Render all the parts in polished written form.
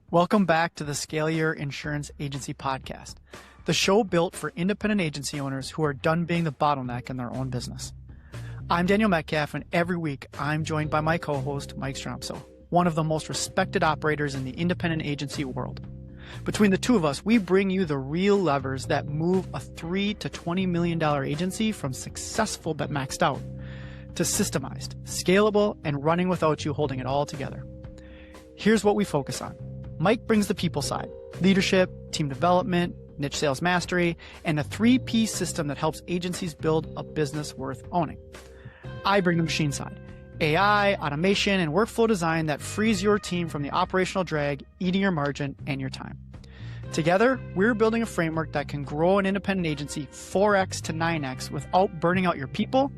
Welcome back to the Scale Your Insurance Agency podcast, the show built for independent agency owners who are done being the bottleneck in their own business. I'm Daniel Metcalf, and every week I'm joined by my co-host, Mike Stromsoe, one of the most respected operators in the independent agency world. Between the two of us, we bring you the real levers that move a $3 to $20 million agency from successful but maxed out to systemized, scalable, and running without you holding it all together. Here's what we focus on. Mike brings the people side, leadership, team development, niche sales mastery, and a 3P system that helps agencies build a business worth owning. I bring the machine side, AI, automation, and workflow design that frees your team from the operational drag, eating your margin and your time. Together, we're building a framework that can grow an independent agency 4x to 9x without burning out your people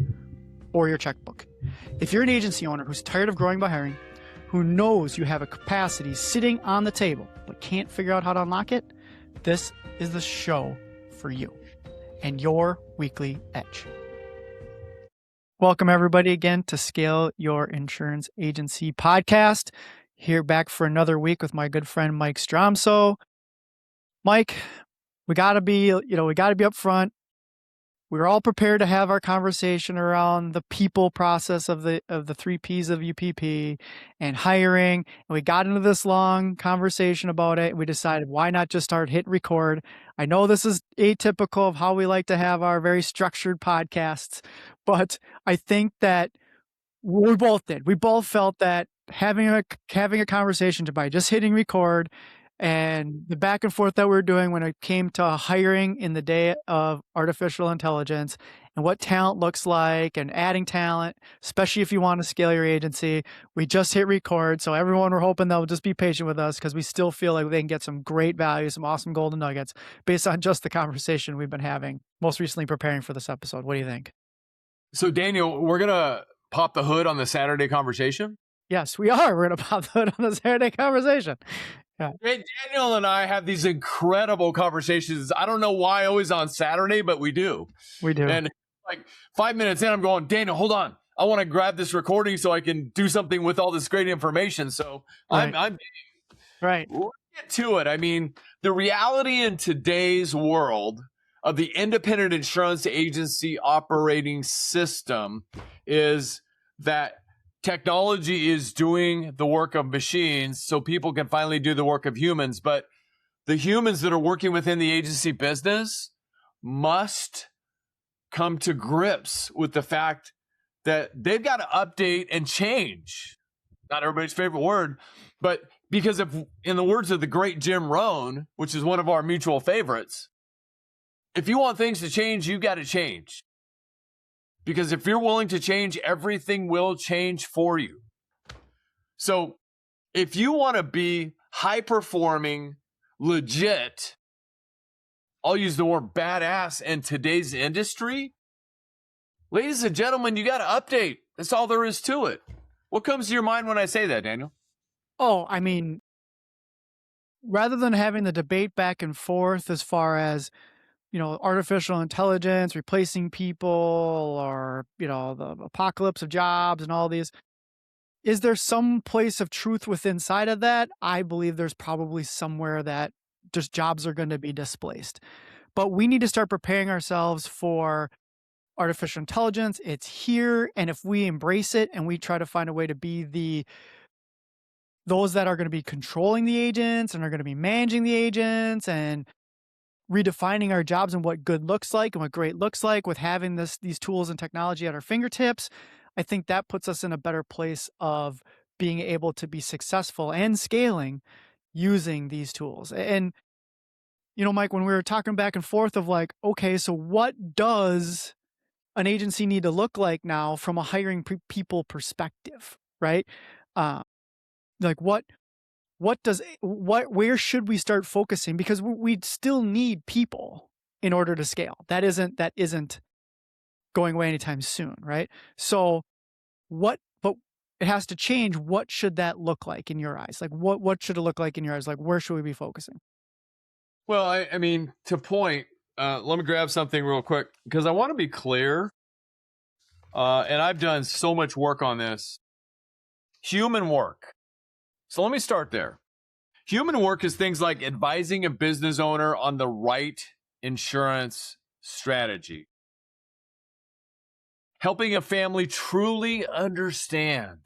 or your checkbook. If you're an agency owner who's tired of growing by hiring, who knows you have a capacity sitting on the table but can't figure out how to unlock it, this is the show for you and your weekly edge. Welcome everybody again to Scale Your Insurance Agency podcast. Here back for another week with my good friend Mike Stromsoe. Mike, we gotta be up front. We're all prepared to have our conversation around the people process of the 3Ps of UPP and hiring. And we got into this long conversation about it. We decided, why not just start hit record? I know this is atypical of how we like to have our very structured podcasts, but I think that we both did. We both felt that having a conversation by just hitting record and the back and forth that we're doing when it came to hiring in the day of artificial intelligence and what talent looks like and adding talent, especially if you want to scale your agency, we just hit record. So everyone, we're hoping they'll just be patient with us because we still feel like they can get some great value, some awesome golden nuggets based on just the conversation we've been having, most recently preparing for this episode. What do you think? So Daniel, we're going to pop the hood on the Saturday conversation? Yes, we are. We're going to pop the hood on the Saturday conversation. Yeah. Daniel and I have these incredible conversations. I don't know why always on Saturday, but we do. We do. And like 5 minutes in, I'm going, Daniel, hold on. I want to grab this recording so I can do something with all this great information. So right. I'm right. Let's get to it. I mean, the reality in today's world of the independent insurance agency operating system is that technology is doing the work of machines so people can finally do the work of humans. But the humans that are working within the agency business must come to grips with the fact that they've got to update and change. Not everybody's favorite word, but because if, in the words of the great Jim Rohn, which is one of our mutual favorites, if you want things to change, you got to change. Because if you're willing to change, everything will change for you. So if you want to be high performing, legit, I'll use the word badass in today's industry, ladies and gentlemen, you got to update. That's all there is to it. What comes to your mind when I say that, Daniel? Oh, I mean, rather than having the debate back and forth as far as artificial intelligence replacing people or, the apocalypse of jobs and all these. Is there some place of truth within inside of that? I believe there's probably somewhere that just jobs are going to be displaced. But we need to start preparing ourselves for artificial intelligence. It's here. And if we embrace it and we try to find a way to be those that are going to be controlling the agents and are going to be managing the agents and redefining our jobs and what good looks like and what great looks like with having these tools and technology at our fingertips, I think that puts us in a better place of being able to be successful and scaling using these tools. And, Mike, when we were talking back and forth of like, okay, so what does an agency need to look like now from a hiring people perspective, right? Where should we start focusing? Because we still need people in order to scale. That isn't going away anytime soon, right? So but it has to change. What should that look like in your eyes? Like what should it look like in your eyes? Like where should we be focusing? Well, I mean, to point, let me grab something real quick because I want to be clear. And I've done so much work on this. Human work. So let me start there. Human work is things like advising a business owner on the right insurance strategy, helping a family truly understand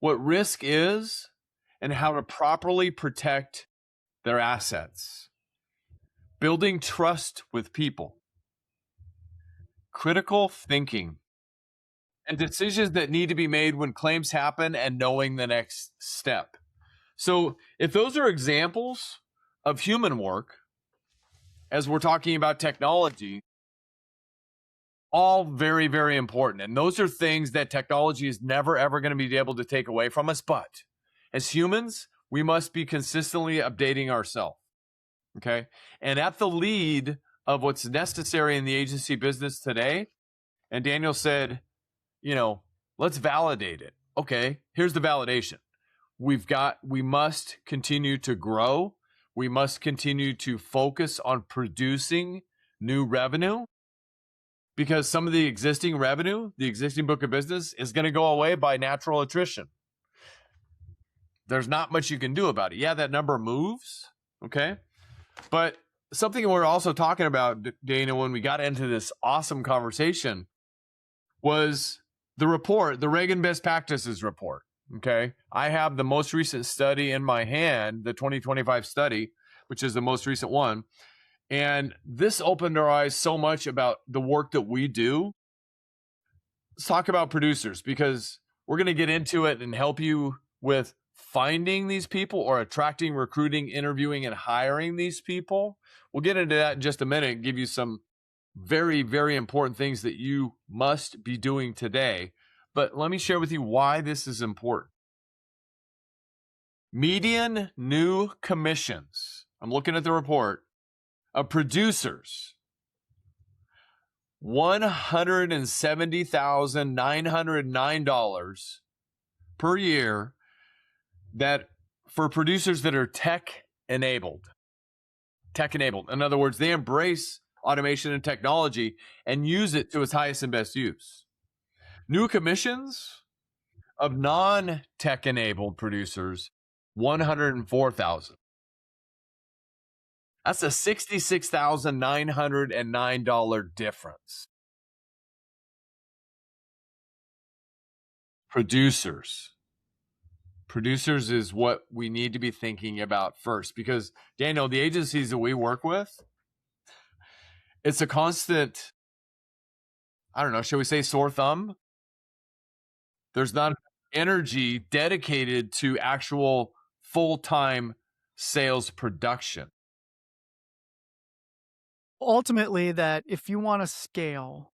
what risk is and how to properly protect their assets, building trust with people, critical thinking, and decisions that need to be made when claims happen and knowing the next step. So if those are examples of human work, as we're talking about technology, all very, very important. And those are things that technology is never, ever going to be able to take away from us. But as humans, we must be consistently updating ourselves. Okay. And at the lead of what's necessary in the agency business today, and Daniel said, let's validate it. Okay. Here's the validation. We must continue to grow. We must continue to focus on producing new revenue, because some of the existing revenue, the existing book of business, is going to go away by natural attrition. There's not much you can do about it. Yeah, that number moves, okay? But something we're also talking about, Dana, when we got into this awesome conversation, was the report, the Reagan Best Practices report, okay? I have the most recent study in my hand, the 2025 study, which is the most recent one. And this opened our eyes so much about the work that we do. Let's talk about producers, because we're going to get into it and help you with finding these people or attracting, recruiting, interviewing, and hiring these people. We'll get into that in just a minute and give you some very, very important things that you must be doing today. But let me share with you why this is important. Median new commissions, I'm looking at the report, of producers, $170,909 per year, that for producers that are tech enabled. In other words, they embrace automation and technology and use it to its highest and best use. New commissions of non-tech enabled producers, 104,000. That's a $66,909 difference. Producers is what we need to be thinking about first, because Daniel, the agencies that we work with, it's a constant, I don't know, shall we say sore thumb? There's not energy dedicated to actual full-time sales production. Ultimately, that if you want to scale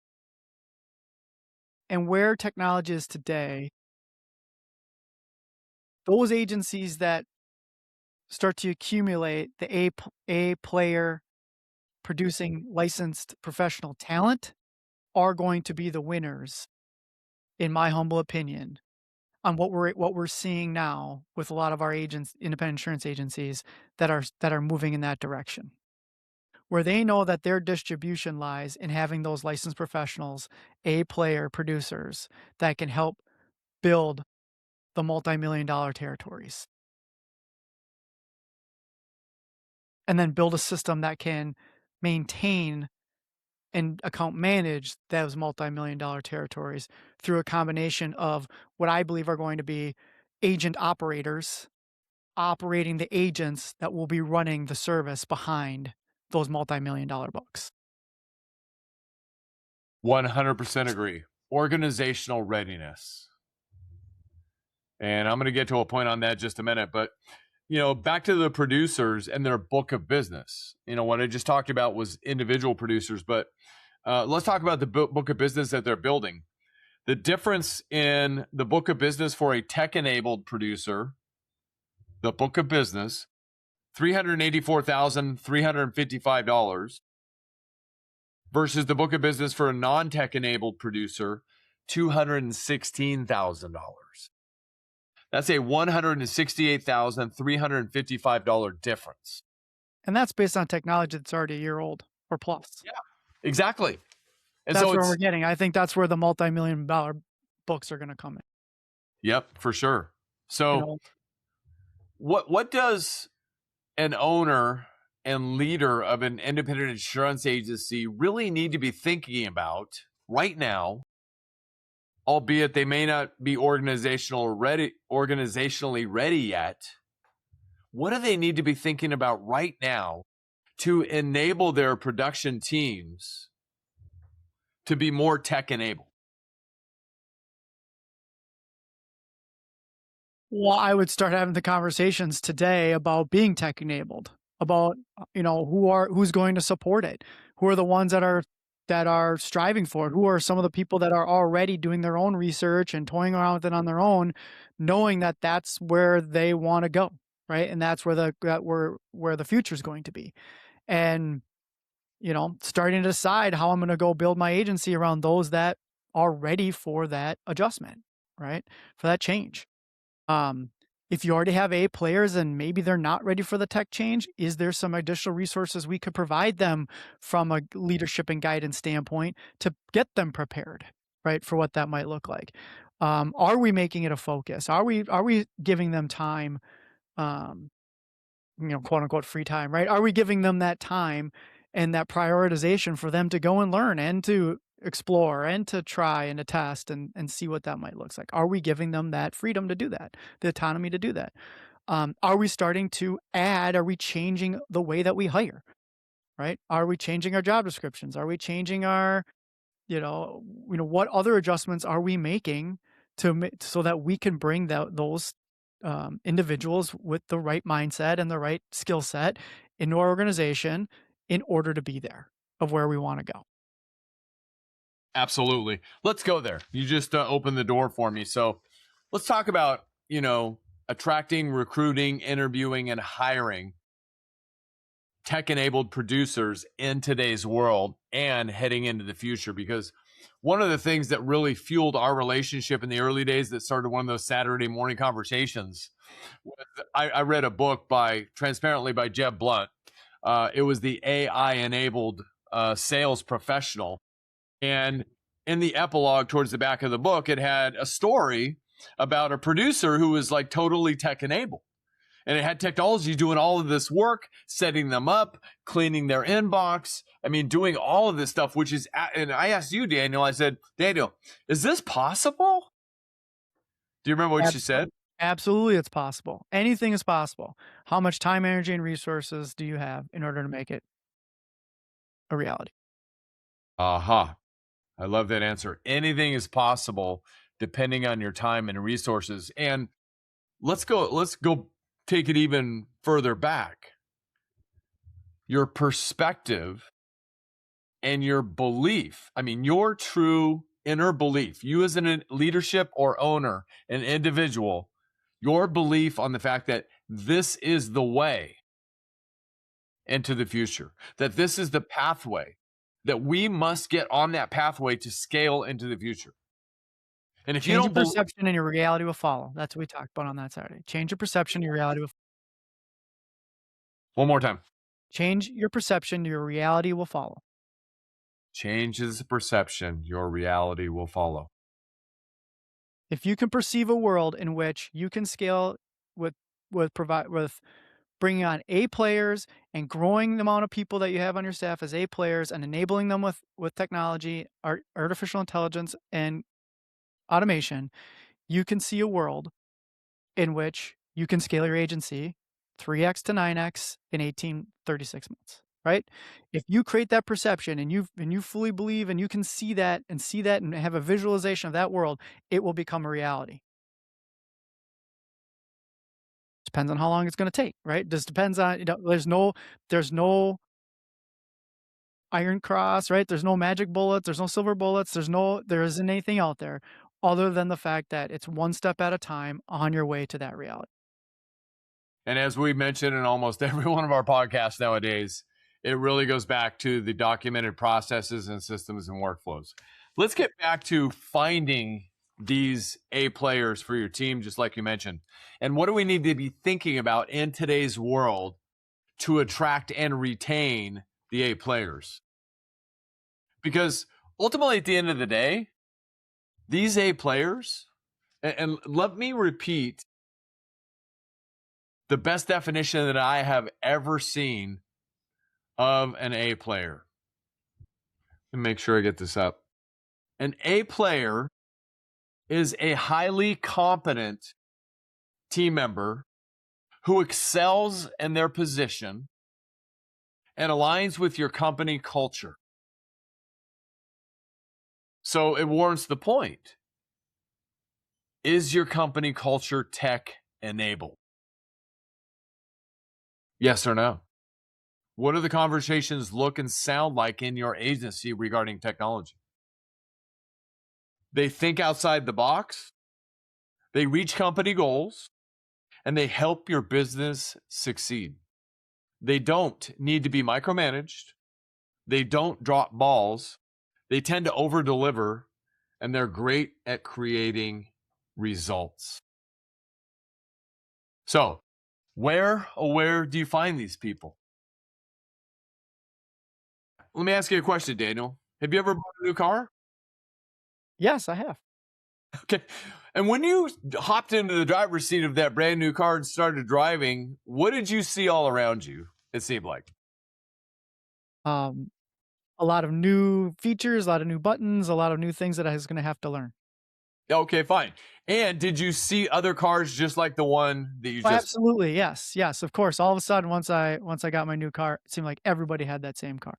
and where technology is today, those agencies that start to accumulate the A player producing licensed professional talent are going to be the winners, in my humble opinion, on what we're seeing now with a lot of our agents, independent insurance agencies that are moving in that direction, where they know that their distribution lies in having those licensed professionals, A player producers that can help build the multi-million-dollar territories. And then build a system that can maintain and account manage those multi-million-dollar territories through a combination of what I believe are going to be agent operators operating the agents that will be running the service behind those multi-million-dollar books. 100% agree. Organizational readiness. And I'm going to get to a point on that in just a minute, but back to the producers and their book of business. What I just talked about was individual producers, but let's talk about the book of business that they're building. The difference in the book of business for a tech-enabled producer, the book of business, $384,355, versus the book of business for a non-tech-enabled producer, $216,000. That's a $168,355 difference. And that's based on technology that's already a year old or plus. Yeah, exactly. And that's where we're getting. I think that's where the multi-million-dollar books are going to come in. Yep, for sure. So what does an owner and leader of an independent insurance agency really need to be thinking about right now, albeit they may not be organizationally ready yet? What do they need to be thinking about right now to enable their production teams to be more tech enabled? Well, I would start having the conversations today about being tech enabled, about who's going to support it, who are the ones that are striving for it, who are some of the people that are already doing their own research and toying around with it on their own, knowing that that's where they want to go, right? And that's where the future is going to be, and starting to decide how I'm going to go build my agency around those that are ready for that adjustment, right? For that change. If you already have A players and maybe they're not ready for the tech change, is there some additional resources we could provide them from a leadership and guidance standpoint to get them prepared, right, for what that might look like? Are we making it a focus? Are we giving them time, quote unquote free time, right? Are we giving them that time and that prioritization for them to go and learn and to explore and to try and to test and see what that might look like? Are we giving them that freedom to do that, the autonomy to do that? Are we starting to are we changing the way that we hire, right? Are we changing our job descriptions? Are we changing our, what other adjustments are we making so that we can bring those individuals with the right mindset and the right skill set into our organization in order to be there of where we want to go? Absolutely. Let's go there. You just opened the door for me. So let's talk about, attracting, recruiting, interviewing, and hiring tech-enabled producers in today's world and heading into the future. Because one of the things that really fueled our relationship in the early days that started one of those Saturday morning conversations was I read a book transparently by Jeb Blunt. It was the AI-enabled sales professional. And in the epilogue towards the back of the book, it had a story about a producer who was like totally tech enabled. And it had technology doing all of this work, setting them up, cleaning their inbox. I mean, doing all of this stuff, and I asked you, Daniel, I said, Daniel, is this possible? Do you remember what you said? Absolutely, it's possible. Anything is possible. How much time, energy, and resources do you have in order to make it a reality? Aha. I love that answer. Anything is possible depending on your time and resources. And let's go take it even further back. Your perspective and your belief. I mean, your true inner belief, you as a leadership or owner, an individual, your belief on the fact that this is the way into the future, that this is the pathway, that we must get on that pathway to scale into the future. And if Change you your don't perception and your reality will follow. That's what we talked about on that Saturday. Change your perception, your reality will one more time. change your perception, your reality will follow. Changes the perception, your reality will follow. If you can perceive a world in which you can scale with bringing on A players and growing the amount of people that you have on your staff as A players and enabling them with technology, artificial intelligence, and automation, you can see a world in which you can scale your agency 3x to 9x in 36 months, right? If you create that perception and you fully believe and you can see that and have a visualization of that world, it will become a reality. Depends on how long it's going to take, right? Just depends on, there's no iron cross, right? There's no magic bullets, there's no silver bullets, there isn't anything out there other than the fact that it's one step at a time on your way to that reality. And as we mentioned in almost every one of our podcasts nowadays, it really goes back to the documented processes and systems and workflows. Let's get back to finding these A players for your team, just like you mentioned. And what do we need to be thinking about in today's world to attract and retain the A players? Because ultimately, at the end of the day, these A players, and let me repeat the best definition that I have ever seen of an A player. Let me make sure I get this up. An A player is a highly competent team member who excels in their position and aligns with your company culture. So it warrants the point. Is your company culture tech enabled? Yes or no? What do the conversations look and sound like in your agency regarding technology? They think outside the box, they reach company goals, and they help your business succeed. They don't need to be micromanaged. They don't drop balls. They tend to over-deliver, and they're great at creating results. So, where do you find these people? Let me ask you a question, Daniel. Have you ever bought a new car? Yes, I have. Okay. And when you hopped into the driver's seat of that brand new car and started driving, what did you see all around you? It seemed like. A lot of new features, a lot of new buttons, a lot of new things that I was going to have to learn. Okay, fine. And did you see other cars just like the one that you Oh, just absolutely. Yes. Yes. Of course. All of a sudden, once I got my new car, it seemed like everybody had that same car.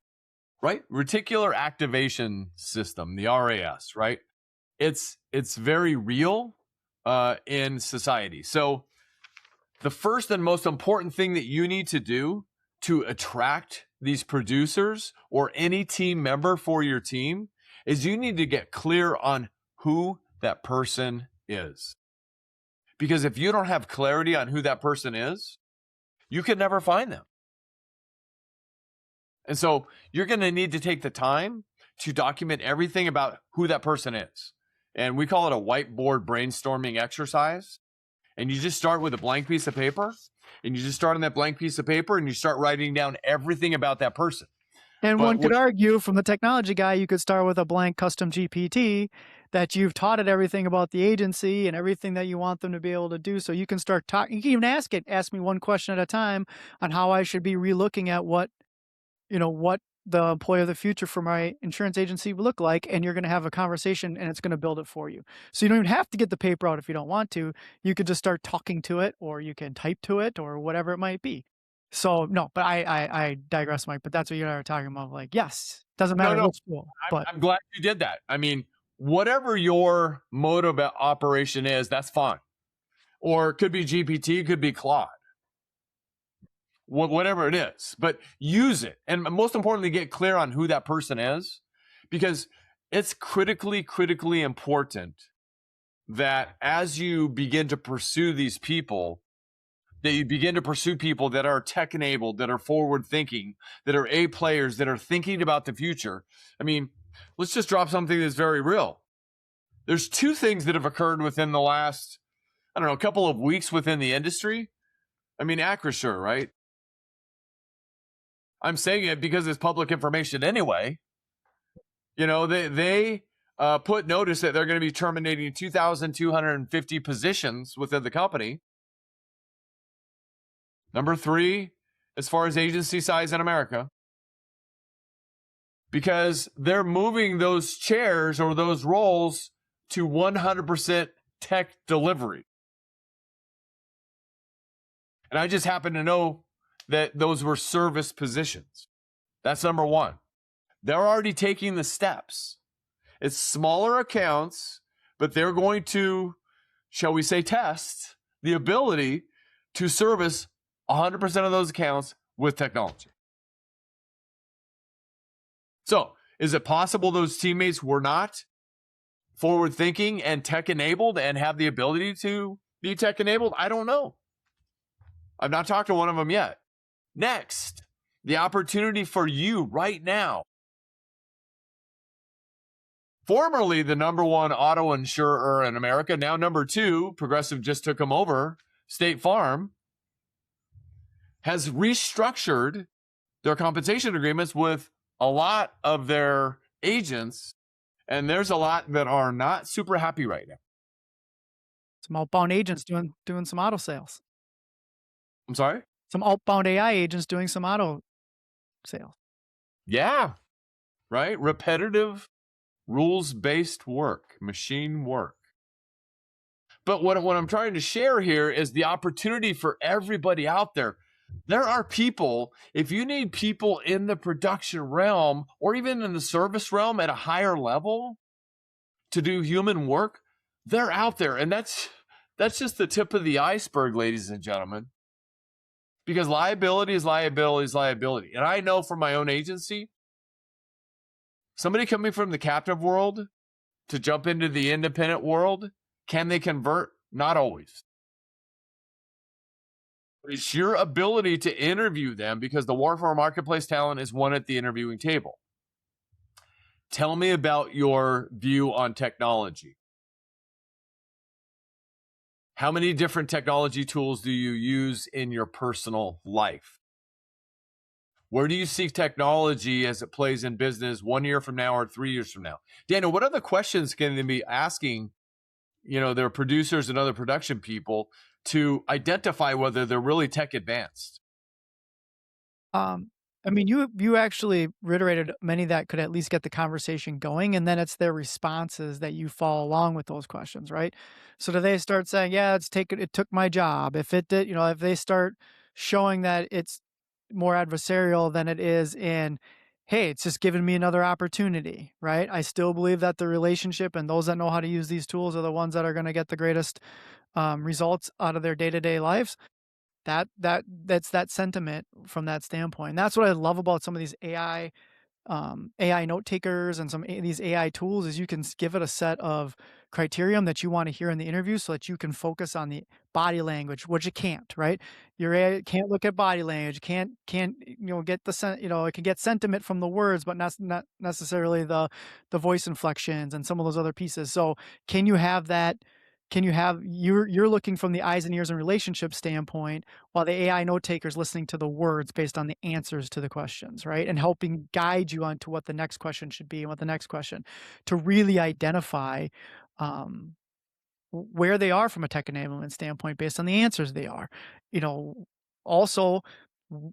right? Reticular activation system, the RAS, right? It's very real in society. So the first and most important thing that you need to do to attract these producers or any team member for your team is you need to get clear on who that person is. Because if you don't have clarity on who that person is, you can never find them. And so you're going to need to take the time to document everything about who that person is. And we call it a whiteboard brainstorming exercise. And you just start with a blank piece of paper, and you just start on that blank piece of paper and you start writing down everything about that person. And one could argue from the technology guy, you could start with a blank custom GPT that you've taught it everything about the agency and everything that you want them to be able to do. So you can start talking. You can even ask me one question at a time on how I should be relooking at what the employee of the future for my insurance agency would look like. And you're going to have a conversation and it's going to build it for you. So you don't even have to get the paper out if you don't want to. You could just start talking to it, or you can type to it, or whatever it might be. So no, but I digress, Mike. But that's what you and I were talking about. Like, yes, doesn't matter which tool. But I'm glad you did that. I mean, whatever your mode of operation is, that's fine. Or it could be GPT, it could be Claude. Whatever it is, but use it. And most importantly, get clear on who that person is, because it's critically important that as you begin to pursue these people, that you begin to pursue people that are tech enabled, that are forward thinking, that are A players, that are thinking about the future. I mean, let's just drop something that's very real. There's two things that have occurred within the last, couple of weeks within the industry. I mean, Acrisure, right? I'm saying it because it's public information anyway. They put notice that they're going to be terminating 2,250 positions within the company. Number 3, as far as agency size in America, because they're moving those chairs or those roles to 100% tech delivery. And I just happen to know that those were service positions. That's number 1. They're already taking the steps. It's smaller accounts, but they're going to, shall we say, test the ability to service 100% of those accounts with technology. So, is it possible those teammates were not forward thinking and tech enabled and have the ability to be tech enabled? I don't know. I've not talked to one of them yet. Next, the opportunity for you right now. Formerly the number 1 auto insurer in America, now number 2, Progressive just took them over, State Farm, has restructured their compensation agreements with a lot of their agents, and there's a lot that are not super happy right now. Some outbound agents doing some auto sales. I'm sorry? Some outbound AI agents doing some auto sales. Yeah, right? Repetitive, rules-based work, machine work. But what I'm trying to share here is the opportunity for everybody out there. There are people, if you need people in the production realm or even in the service realm at a higher level to do human work, they're out there. And that's just the tip of the iceberg, ladies and gentlemen. Because liability is liability is liability. And I know from my own agency, somebody coming from the captive world to jump into the independent world, can they convert? Not always. It's your ability to interview them because the war for marketplace talent is won at the interviewing table. Tell me about your view on technology. How many different technology tools do you use in your personal life? Where do you see technology as it plays in business 1 year from now or 3 years from now? Daniel, what other questions can they be asking, their producers and other production people to identify whether they're really tech advanced? I mean, you actually reiterated many that could at least get the conversation going, and then it's their responses that you follow along with those questions, right? So do they start saying, "Yeah, it took my job." If it did, if they start showing that it's more adversarial than it is in, "Hey, it's just given me another opportunity," right? I still believe that the relationship and those that know how to use these tools are the ones that are going to get the greatest results out of their day-to-day lives. That's that sentiment from that standpoint. That's what I love about some of these AI note takers and these AI tools is you can give it a set of criterion that you want to hear in the interview so that you can focus on the body language, which you can't, right? Your AI can't look at body language, can't get it can get sentiment from the words, but not necessarily the voice inflections and some of those other pieces. So can you have that? Can you have you're looking from the eyes and ears and relationship standpoint, while the AI note taker is listening to the words based on the answers to the questions, right? And helping guide you onto what the next question should be and what the next question to really identify um, where they are from a tech enablement standpoint based on the answers they are. You know, also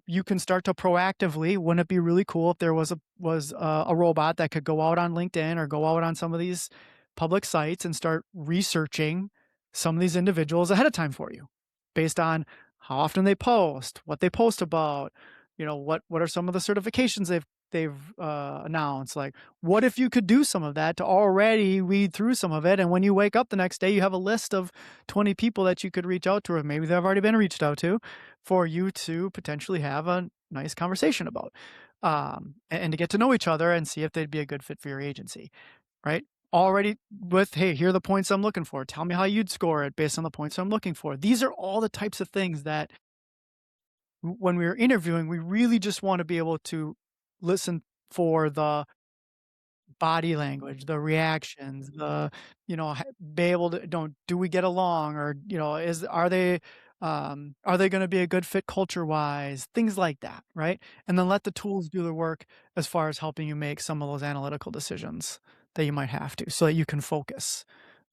you can start to proactively. Wouldn't it be really cool if there was a robot that could go out on LinkedIn or go out on some of these public sites and start researching some of these individuals ahead of time for you, based on how often they post, what they post about, what are some of the certifications they've announced. Like, what if you could do some of that to already weed through some of it, and when you wake up the next day, you have a list of 20 people that you could reach out to, or maybe they've already been reached out to, for you to potentially have a nice conversation about, and to get to know each other and see if they'd be a good fit for your agency, right? Already with, hey, here are the points I'm looking for. Tell me how you'd score it based on the points I'm looking for. These are all the types of things that when we were interviewing, we really just want to be able to listen for the body language, the reactions, be able to, don't, do we get along, or, are they going to be a good fit culture wise, things like that. Right. And then let the tools do the work as far as helping you make some of those analytical decisions that you might have to, so that you can focus,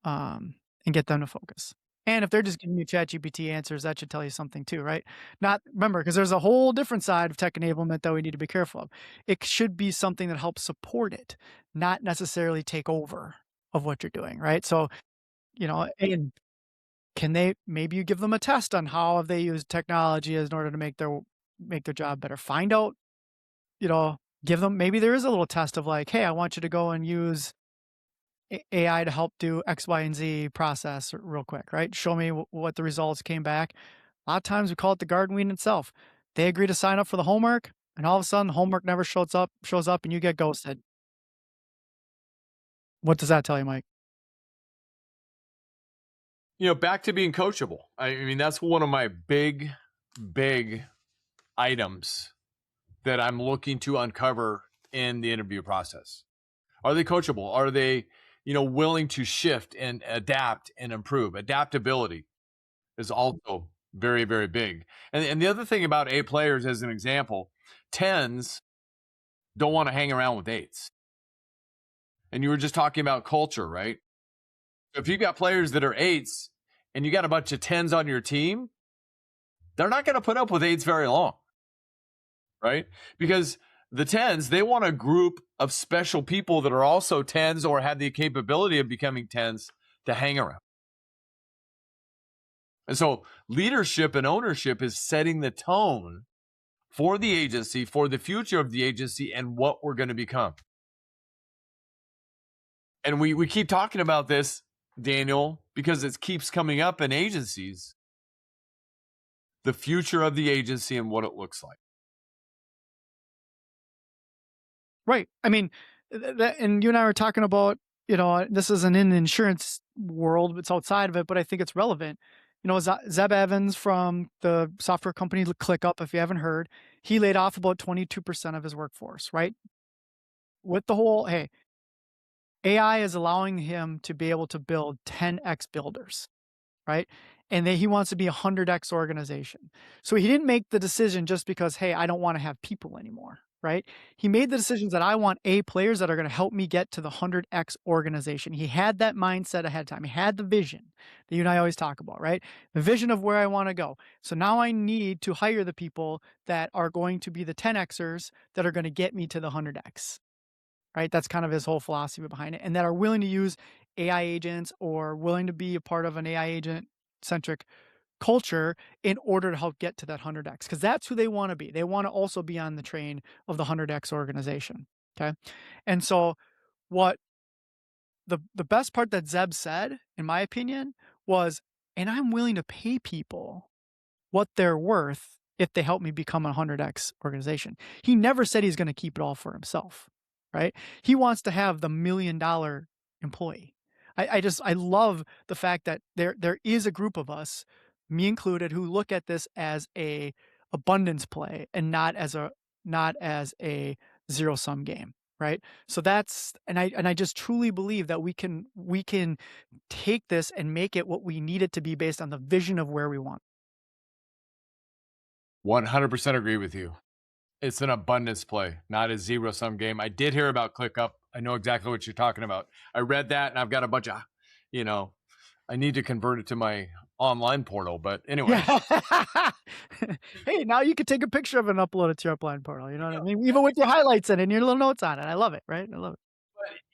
and get them to focus. And if they're just giving you ChatGPT answers, that should tell you something too, right? Not remember, because there's a whole different side of tech enablement that we need to be careful of. It should be something that helps support it, not necessarily take over of what you're doing, right? So, and maybe you give them a test on how have they used technology in order to make their job better. Find out, you know, give them, maybe there is a little test of like, hey, I want you to go and use AI to help do X, Y, and Z process real quick, right? Show me what the results came back. A lot of times we call it the garden weed itself. They agree to sign up for the homework, and all of a sudden, the homework never shows up, and you get ghosted. What does that tell you, Mike? Back to being coachable. I mean, that's one of my big items that I'm looking to uncover in the interview process. Are they coachable? Are they, willing to shift and adapt and improve? Adaptability is also very, very big. And the other thing about A players, as an example, 10s don't want to hang around with 8s. And you were just talking about culture, right? If you've got players that are 8s and you got a bunch of 10s on your team, they're not going to put up with 8s very long, right? Because the 10s, they want a group of special people that are also 10s or have the capability of becoming 10s to hang around. And so leadership and ownership is setting the tone for the agency, for the future of the agency, and what we're going to become. And we keep talking about this, Daniel, because it keeps coming up in agencies. The future of the agency and what it looks like. Right. I mean, and you and I were talking about, this isn't in the insurance world, it's outside of it, but I think it's relevant. Zeb Evans from the software company ClickUp, if you haven't heard, he laid off about 22% of his workforce, right? With the whole, hey, AI is allowing him to be able to build 10x builders, right? And he wants to be a 100x organization. So he didn't make the decision just because, hey, I don't want to have people anymore, right? He made the decisions that I want players that are going to help me get to the 100x organization. He had that mindset ahead of time. He had the vision that you and I always talk about, right? The vision of where I want to go. So now I need to hire the people that are going to be the 10xers that are going to get me to the 100x. Right? That's kind of his whole philosophy behind it, and that are willing to use AI agents or willing to be a part of an AI agent centric culture in order to help get to that 100x, because that's who they want to be. They want to also be on the train of the 100x organization. Okay. And so what the best part that Zeb said, in my opinion, was, and I'm willing to pay people what they're worth if they help me become a 100x organization. He never said he's going to keep it all for himself, right? He wants to have the $1 million employee. I love the fact that there is a group of us, me included, who look at this as a abundance play and not as a zero sum game, right? So that's, and I just truly believe that we can take this and make it what we need it to be based on the vision of where we want. 100% agree with you. It's an abundance play, not a zero sum game. I did hear about ClickUp. I know exactly what you're talking about. I read that and I've got a bunch of, I need to convert it to my online portal. But anyway. Yeah. Hey, now you can take a picture of it and upload it to your online portal. You know what I mean? Even with your highlights in it and your little notes on it. I love it, right? I love it.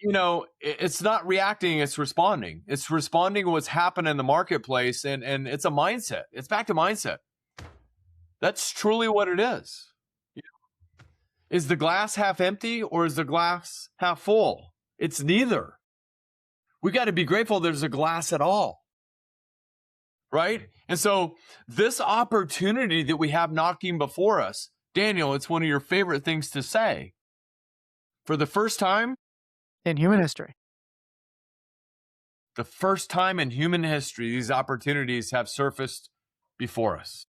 But, it's not reacting, it's responding. It's responding to what's happened in the marketplace, and it's a mindset. It's back to mindset. That's truly what it is. Is the glass half empty or is the glass half full? It's neither. We got to be grateful there's a glass at all. Right? And so this opportunity that we have knocking before us, Daniel, it's one of your favorite things to say. For the first time in human history. The first time in human history, these opportunities have surfaced before us.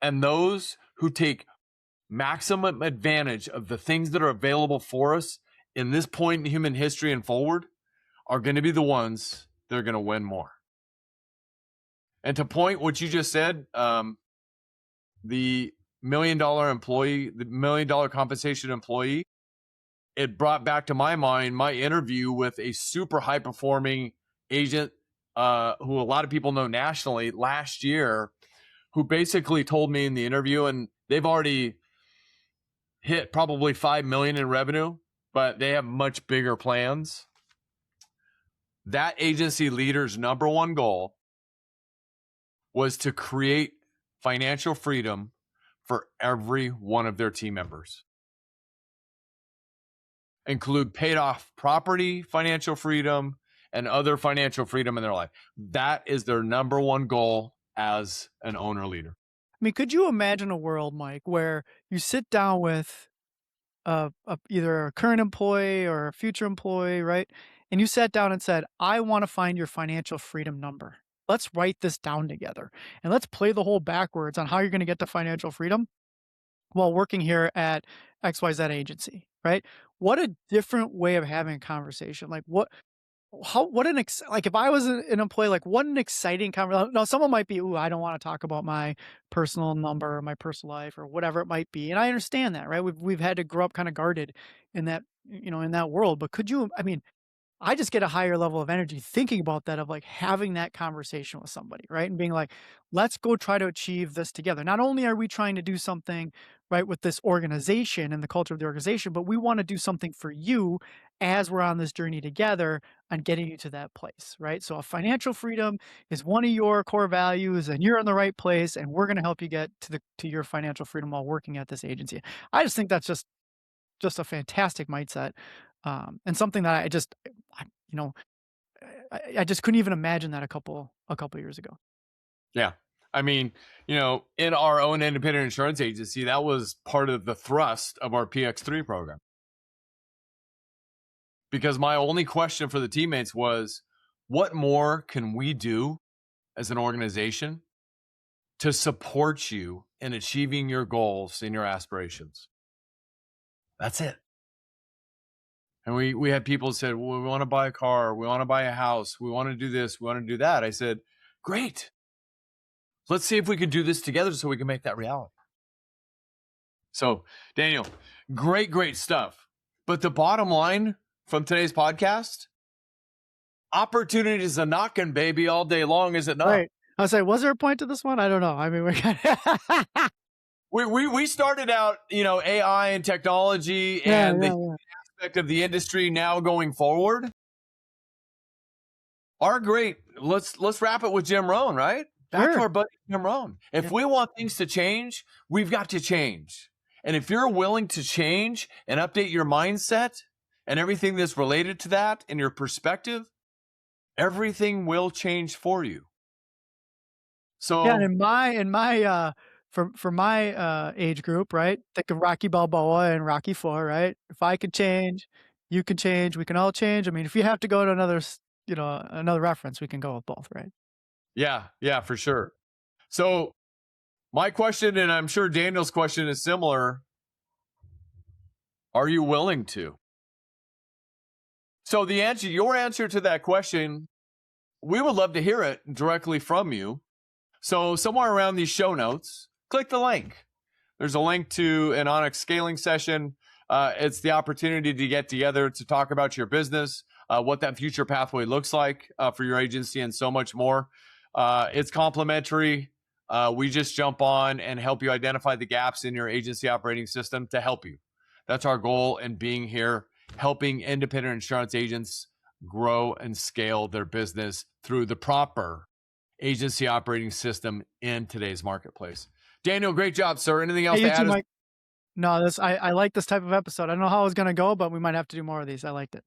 And those who take maximum advantage of the things that are available for us in this point in human history and forward are going to be the ones that are going to win more. And to point what you just said, the $1 million employee, the $1 million compensation employee, it brought back to my mind my interview with a super high performing agent who a lot of people know nationally last year, who basically told me in the interview, and they've already hit probably 5 million in revenue, but they have much bigger plans. That agency leader's number one goal was to create financial freedom for every one of their team members. Include paid off property, financial freedom, and other financial freedom in their life. That is their number one goal as an owner leader. I mean, could you imagine a world, Mike, where you sit down with either a current employee or a future employee, right? And you sat down and said, I want to find your financial freedom number. Let's write this down together and let's play the whole backwards on how you're going to get to financial freedom while working here at XYZ agency, right? What a different way of having a conversation. Like like if I was an employee, like what an exciting conversation. Now, someone might be, I don't want to talk about my personal number or my personal life or whatever it might be. And I understand that, right? We've had to grow up kind of guarded in that, in that world. But could you, I mean, I just get a higher level of energy thinking about that, of like having that conversation with somebody, right? And being like, let's go try to achieve this together. Not only are we trying to do something, right, with this organization and the culture of the organization, but we want to do something for you as we're on this journey together on getting you to that place, right? So, financial freedom is one of your core values, and you're in the right place, and we're going to help you get to your financial freedom while working at this agency. I just think that's just a fantastic mindset, and something that I, you know, I just couldn't even imagine that a couple years ago. Yeah. I mean, in our own independent insurance agency, that was part of the thrust of our PX3 program. Because my only question for the teammates was, what more can we do as an organization to support you in achieving your goals and your aspirations? That's it. And we had people said, well, we want to buy a car, we want to buy a house, we want to do this, we want to do that. I said, great. Let's see if we can do this together so we can make that reality. So, Daniel, great stuff. But the bottom line from today's podcast, opportunities are knocking, baby, all day long, is it not? Right. I was like, was there a point to this one? I don't know. I mean, we started out, AI and technology and the aspect of the industry now going forward are great. Let's wrap it with Jim Rohn, right? Back to our buddy Jim Rohn. If we want things to change, we've got to change. And if you're willing to change and update your mindset and everything that's related to that and your perspective, everything will change for you. So yeah, in my for my age group, right? Think of Rocky Balboa and Rocky IV, right? If I could change, you can change, we can all change. I mean, if you have to go to another reference, we can go with both, right? Yeah, for sure. So my question, and I'm sure Daniel's question is similar, are you willing to? So your answer to that question, we would love to hear it directly from you. So somewhere around these show notes, click the link. There's a link to an Onyx scaling session. It's the opportunity to get together to talk about your business, what that future pathway looks like for your agency, and so much more. It's complimentary. We just jump on and help you identify the gaps in your agency operating system to help you. That's our goal in being here, helping independent insurance agents grow and scale their business through the proper agency operating system in today's marketplace. Daniel, great job, sir. Anything else to add? Mike. No, I like this type of episode. I don't know how it's going to go, but we might have to do more of these. I liked it.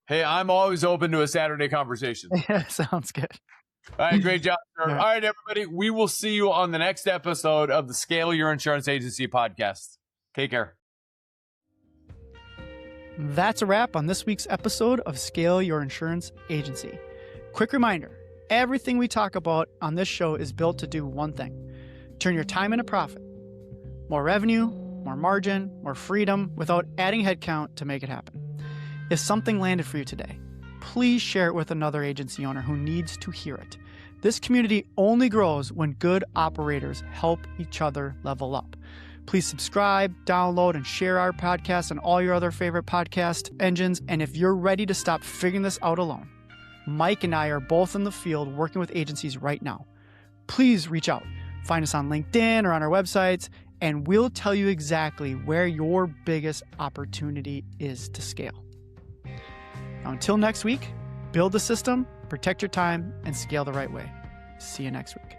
Hey, I'm always open to a Saturday conversation. Yeah, sounds good. All right, great job, sir. All right, everybody. We will see you on the next episode of the Scale Your Insurance Agency podcast. Take care. That's a wrap on this week's episode of Scale Your Insurance Agency. Quick reminder, everything we talk about on this show is built to do one thing: turn your time into profit. More revenue, more margin, more freedom without adding headcount to make it happen. If something landed for you today, please share it with another agency owner who needs to hear it. This community only grows when good operators help each other level up. Please subscribe, download, and share our podcast on all your other favorite podcast engines. And if you're ready to stop figuring this out alone, Mike and I are both in the field working with agencies right now. Please reach out. Find us on LinkedIn or on our websites, and we'll tell you exactly where your biggest opportunity is to scale. Now, until next week, build the system, protect your time, and scale the right way. See you next week.